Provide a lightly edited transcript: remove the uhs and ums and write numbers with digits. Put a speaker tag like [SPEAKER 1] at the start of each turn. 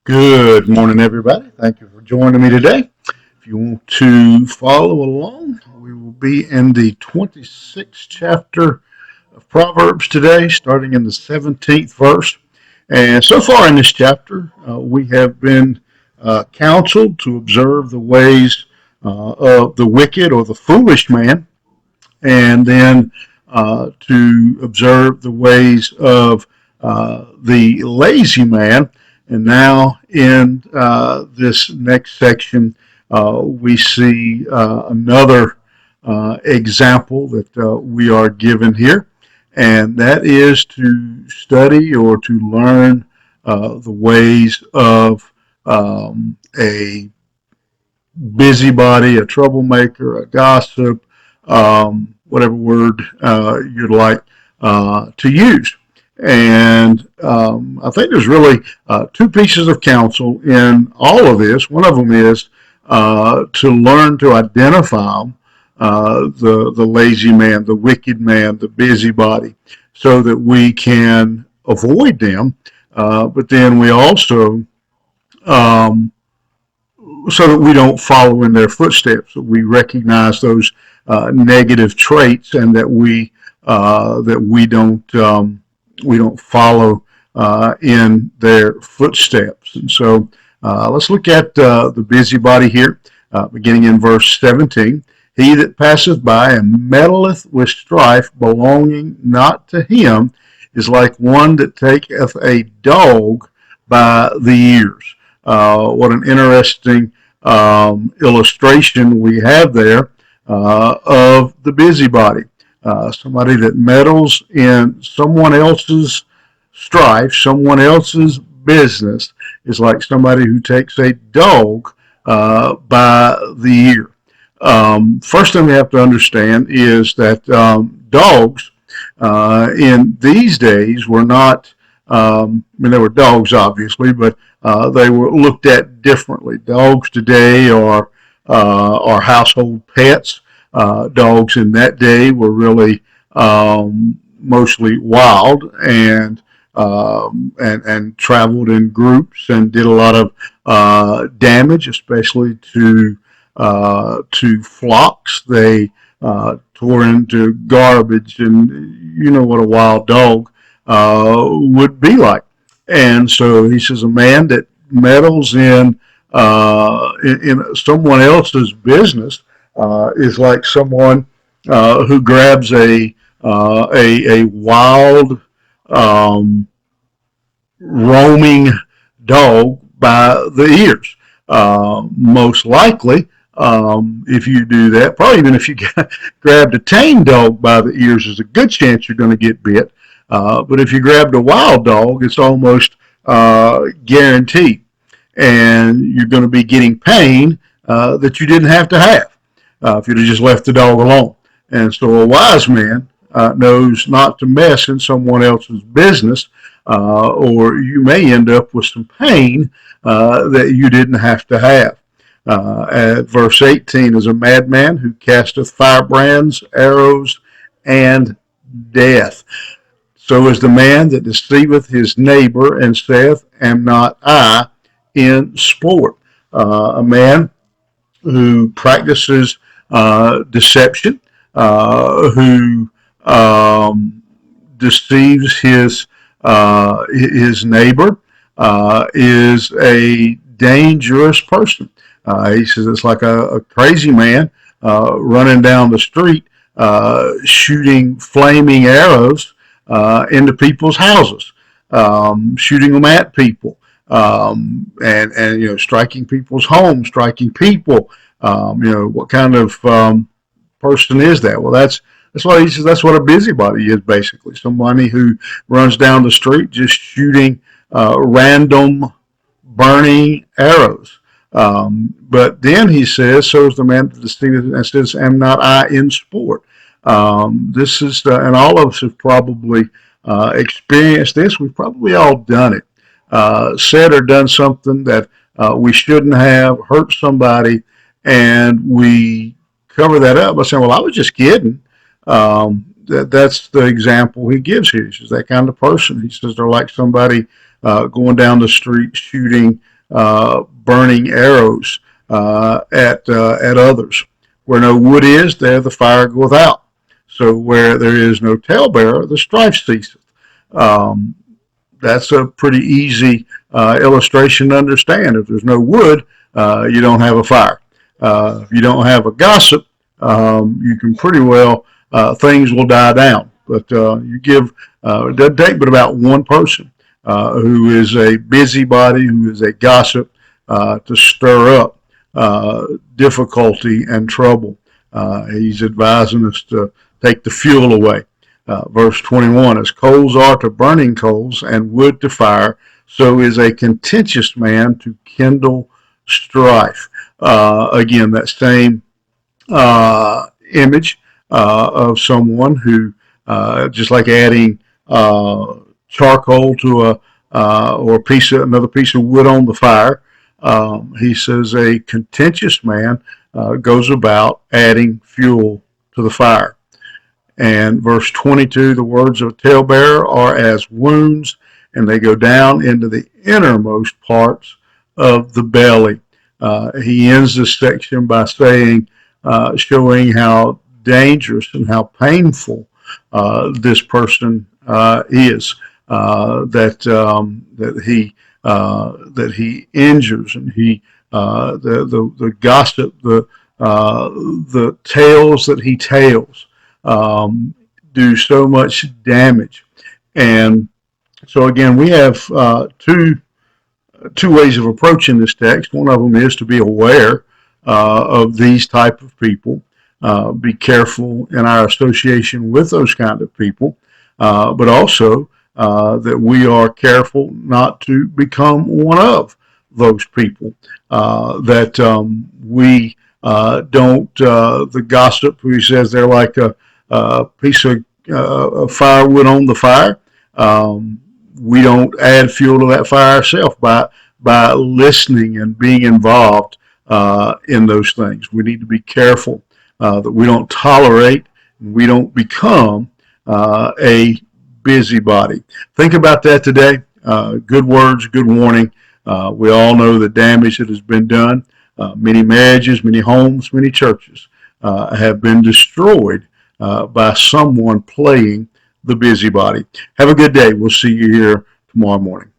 [SPEAKER 1] Good morning, everybody. Thank you for joining me today. If you want to follow along, we will be in the 26th chapter of Proverbs today, starting in the 17th verse. And so far in this chapter, we have been counseled to observe the ways of the wicked or the foolish man, and then to observe the ways of the lazy man. And now in this next section, we see another example that we are given here, and that is to study or to learn the ways of a busybody, a troublemaker, a gossip, whatever word you'd like to use. And I think there's really two pieces of counsel in all of this. One of them is to learn to identify the lazy man, the wicked man, the busybody, so that we can avoid them. But then we also um, so that we don't follow in their footsteps. So we recognize those negative traits, and that we don't follow in their footsteps. And so let's look at the busybody here, beginning in verse 17. He that passeth by and meddleth with strife belonging not to him is like one that taketh a dog by the ears. What an interesting illustration we have there of the busybody. Somebody that meddles in someone else's strife, someone else's business, is like somebody who takes a dog by the ear. First thing we have to understand is that dogs in these days were not, there were dogs obviously, but they were looked at differently. Dogs today are household pets. Dogs in that day were really mostly wild and traveled in groups and did a lot of damage, especially to flocks. They tore into garbage, and you know what a wild dog would be like. And so he says, a man that meddles in someone else's business is like someone who grabs a wild um, roaming dog by the ears. Most likely, if you do that, probably even if you grabbed a tame dog by the ears, there's a good chance you're going to get bit. But if you grabbed a wild dog, it's almost guaranteed. And you're going to be getting pain that you didn't have to have if you'd have just left the dog alone. And so a wise man knows not to mess in someone else's business, or you may end up with some pain that you didn't have to have. At verse 18 is a madman who casteth firebrands, arrows, and death. So is the man that deceiveth his neighbor and saith, Am not I in sport? A man who practices deception, who deceives his neighbor, is a dangerous person. He says it's like a crazy man running down the street, shooting flaming arrows into people's houses, shooting them at people, and striking people's homes, striking people. What kind of person is that? Well, that's what he says. That's what a busybody is, basically. Somebody who runs down the street just shooting random burning arrows. But then he says, "So is the man that deceiveth and says, Am not I in sport?" This is, and all of us have probably experienced this. We've probably all done it. Said or done something that we shouldn't have, hurt somebody, and we cover that up by saying, "Well, I was just kidding." That's the example he gives here. He says that kind of person. He says they're like somebody going down the street shooting burning arrows at others. Where no wood is, there the fire goeth out. So where there is no talebearer, the strife ceaseth. Um, that's a pretty easy illustration to understand. If there's no wood, you don't have a fire. If you don't have a gossip, you can pretty well, things will die down. But you give, it doesn't take but about one person who is a busybody, who is a gossip, to stir up difficulty and trouble. He's advising us to take the fuel away. Verse 21, as coals are to burning coals and wood to fire, so is a contentious man to kindle strife. Again, that same image of someone who, just like adding charcoal to or another piece of wood on the fire. He says a contentious man goes about adding fuel to the fire. And verse 22, the words of a talebearer are as wounds, and they go down into the innermost parts of the belly. He ends this section by saying, showing how dangerous and how painful this person is, that he injures, and he the gossip, the tales that he tells do so much damage. And so again, we have two ways of approaching this text. One of them is to be aware of these type of people, be careful in our association with those kind of people, but also that we are careful not to become one of those people, that we don't, the gossip who says they're like a piece of firewood on the fire. We don't add fuel to that fire ourselves by listening and being involved in those things. We need to be careful that we don't tolerate, and we don't become a busybody. Think about that today. Good words, good warning. We all know the damage that has been done. Many marriages, many homes, many churches have been destroyed by someone playing the busybody. Have a good day. We'll see you here tomorrow morning.